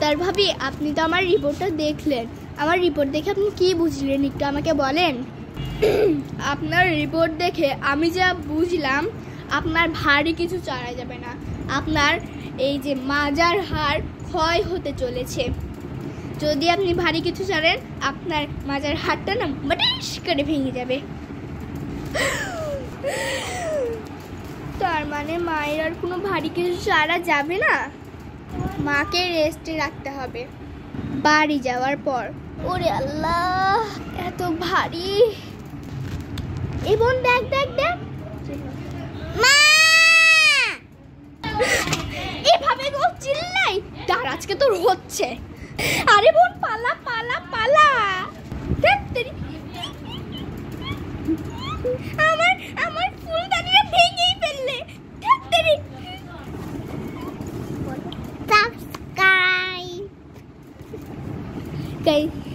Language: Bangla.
ডাক্তার ভাবি, আপনি তো আমার রিপোর্টটা দেখলেন, আমার রিপোর্ট দেখে আপনি কি বুঝলেন একটু আমাকে বলেন। আপনার রিপোর্ট দেখে আমি যা বুঝলাম, আপনার ভারী কিছু চারা যাবে না, আপনার এই যে মাজার হাড় ক্ষয় হতে চলেছে। যদি আপনি ভারী কিছু চারেন, আপনার মাজার হাড়টা না মাটিস করে ভেঙে যাবে। তার মানে মায়ের আর কোনো ভারী কিছু চারা যাবে না, মাকে রেস্টে রাখতে হবে বাড়ি যাওয়ার পর। ওরে আল্লাহ, এত ভারী। এই বোন দেখ দেখ দেখ, মা এভাবে গো চিল্লাই, তার আজকে তোর হচ্ছে। আরে বোন পালা পালা পালা, আমার আমার ফুলদানিটা ভেঙেই ফেললে। Subscribe guys.